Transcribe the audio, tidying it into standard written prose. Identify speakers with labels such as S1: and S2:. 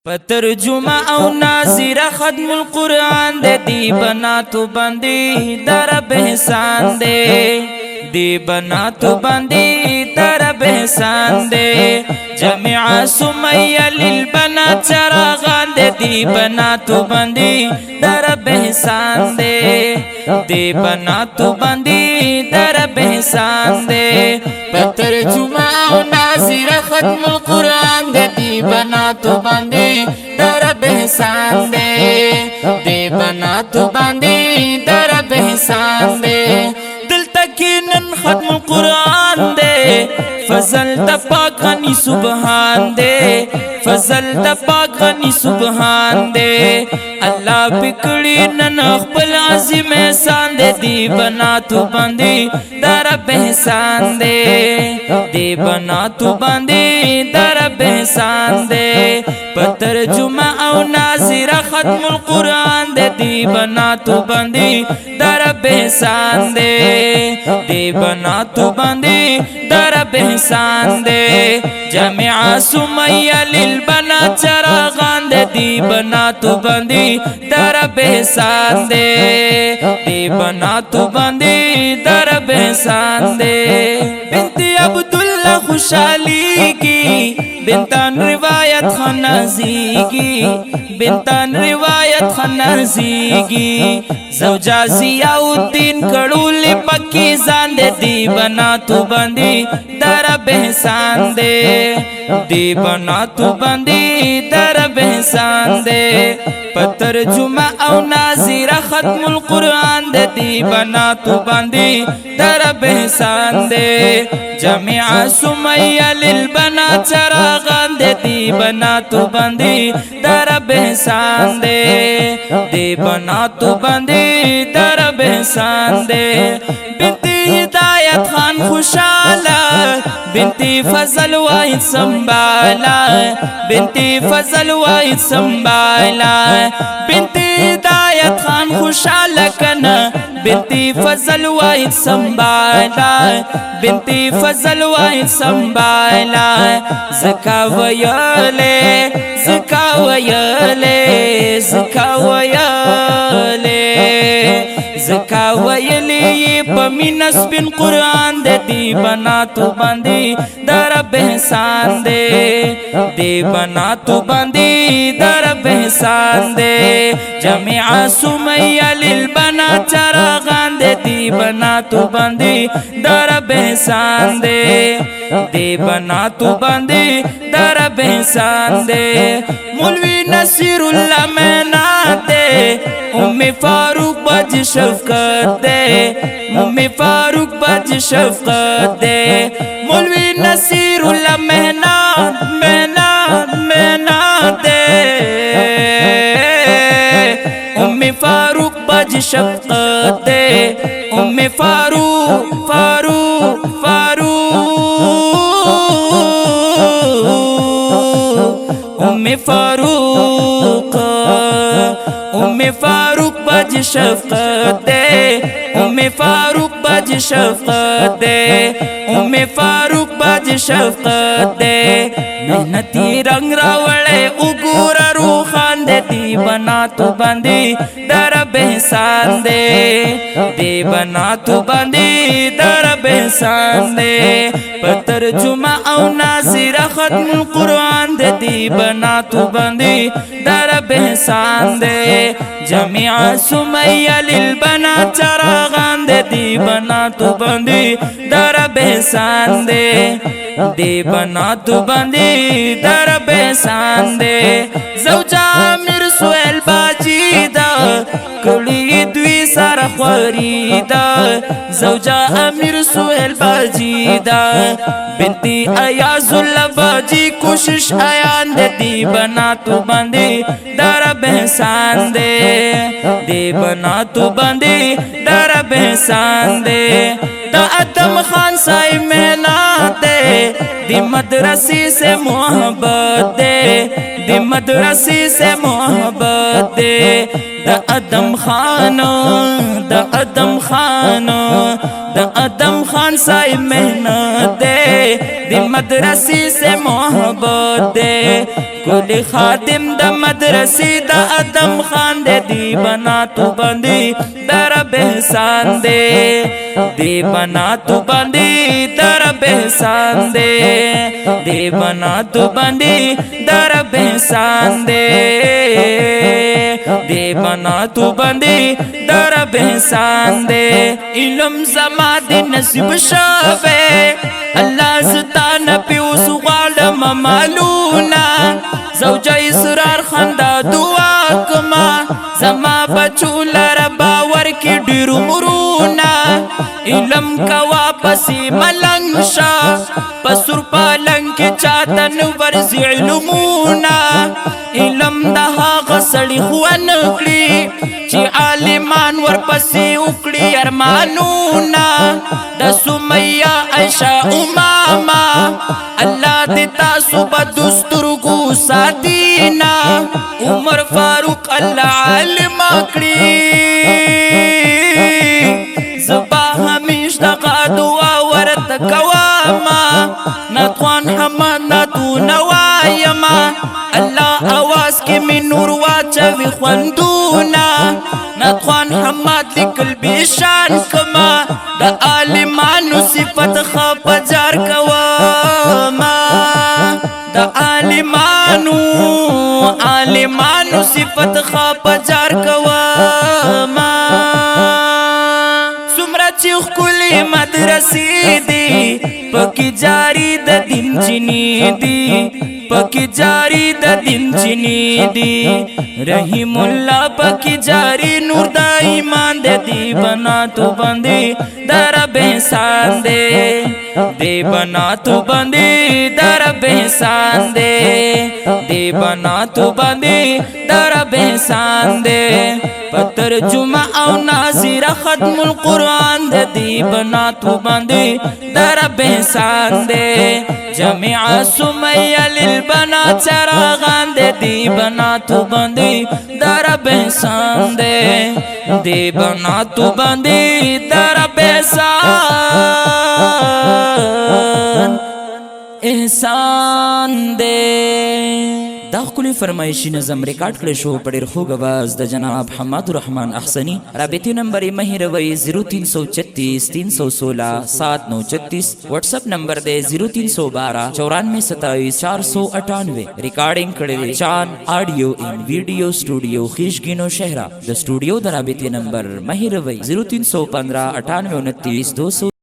S1: پترجمه او ناظره ختم القرآن دے دی بناتو بندی درب احسان دے دی بناتو بندی درب احسان دے جمع سمیہ للبنات چراغان دے دی بناتو بندی درب احسان دے دی بناتو بندی درب احسان دے پترجمه او ناظره ختم القرآن دے دی بناتو بندی درب احسان دے دی بناتو بندی درب احسان دے دل تکینن ختم القرآن دے فضل دا پاک غنی سبحان دے فضل دا پاک غنی سبحان دے اللہ پکڑی نن اخبل عظیم احسان دے دی بناتو بندی درب احسان دے دی بناتو بندی درب احسان دے پترجمه او ناظره ختم القرآن دے دی بناتو بندی درب احسان دے دی بناتو بندی درب احسان دے جمع سمیہ للبنات چراغان دے دی بناتو بندی درب احسان دے دی بناتو بندی درب احسان دے بنتی عبداللہ خوشحالی کی بنتان روایت خنازی کی بنتان روایت خنازی کی زوجہ ضیاء الدین کڑولی پکی زان دے دی بناتو بندی درب احسان دے دی بناتو بندی درب احسان دے پترجمه او ناظره ختم القرآن دے دی بناتو بندی درب احسان دے جمع سمیہ للبنات چراغان دے دی بناتو بندی درب احسان دے دی بناتو بندی درب احسان دے بنتی ہدایت خان خوشالا بنتی فضل واحد سنبالا بنتی فضل واحد سنبالا بنتی ہدایت خان خوشالا کنا بنتی فضل واحد سنبالا بنتی فضل واحد سنبالا زکا ویالے زکا ویالے زکا ویالے زکا ویلی پمینس بن قرآن دے دی بناتو بندی درب احسان دے دی بناتو بندی درب احسان دے جمع سمیہ للبنات چراغان دے دی بناتو بندی درب احسان دے دی بناتو بندی درب احسان دے مولوی نصیر اللہ مینات دے امی فاروق بج شفقت دے امی فاروق بج شفقت دے مولوی نصیر اللہ مینات مینات مینات دے امی فاروق بج شفقت دے امی فاروق فاروق فاروق امی فاروق امی فاروق بج شفقت دے امی فاروق بج شفقت دے امی فاروق بج شفقت دے محنتی رنگ راوڑے اگور روخان دے دی بناتو بندی درب احسان دے دی بناتو بندی درب احسان دے پترجمه او ناظره ختم القرآن دے دی بناتو بندی درب احسان دے جمع سمیہ للبنات چراغان دے دی بناتو بندی درب احسان دے دی بناتو بندی درب احسان دے زوجہ امیر سویل باجی دا کڑی دوی سار خوری دا زوجہ امیر سویل باجی دا بنتی ایاز اللہ باجی کوشش ایان دے دی بناتو بندی درب احسان دے دی بناتو بندی درب احسان دے دا ادم خان سائی محنات دے دی مدرسی سے محبت دے دی مدرسی سے محبت دے دا ادم خان دا ادم خان دا ادم خان साई मेहनत दे, दी मदरसी से मोहब्बत दे। कुल खादिम द मदरसी द आदम खान दे, दी बना तू बंदी दर बेहसान दे, दी बना तू बंदी दर बेहसान दे, दी बना तू बंदी दर बेहसान दे, दी बना तू बंदी दर बेहसान दे। इल्म जमा दे नसीब शावे, अल्लाह ज़तान पे उस गालम मालूना, ज़ौजा इसरार खंदा दुआ कमा, जमा बचूला रबावर की डिर मुरूना। इल्म का वापसी मलंग शा, पसुर पालंग की चातन वर्ज़ी इल्मूना। इल्म दहा गसड़ी हुआ नकली, ची आलिमान वर पसी उकड़ी अरमानूना। द सुमैया ऐशा उमामा, अल्लाह देता सुबह दुस्तुरगु सादीना। उमर फारूक अल्लाह आलिम आकड़ी, ज़बा हमीश दगा दुआ वरत कवामा। नतवान हमद नतू नवायमा, अल्लाह आवाज़ के में नूर वाचवी ख्वंदूना। नतवान हमद लिकल बेशान कमा, द आलिमानु सिफत खप जार कवामा। द आलिमानु सिफत खप जार कवामा। सुमरा चीख कुली मदरसी दी, पकी जारी द दिन चिनी दी, पकी जारी द दिन चिनी दी। रहीमुल्लाह पकी जारी नूर दा ईमान दे, दी बना तू बंदी दर बेहसान दे, दे बना तू बंदी दर बेहसान दे, दे बना तू बंदी दर बेहसान दे। पतर जुमा औ नाज़िरा खत्मुल कुरान दे, दी बना तू बंदी दर बेहसान दे। जमीआ सुमैया लिल बना चरागान दे, दी बना तू बंदी दर बेहसान दे, दे बना तू बंदी दर बेहसान एहसान दे। दा खुली फरमाइशी नज़म रिकॉर्ड करे शो पड़े खूब आवाज़ द जनाब हमादुर रहमान अहसनी। राबिती नंबर महिरवई 0336 316 7936। व्हाट्सअप नंबर दे 0312 94 27 498। रिकॉर्डिंग करे चांद ऑडियो इन वीडियो स्टूडियो खिशगिनो शहरा। द स्टूडियो द राबिती नंबर महिरवई 0315 98 29 200।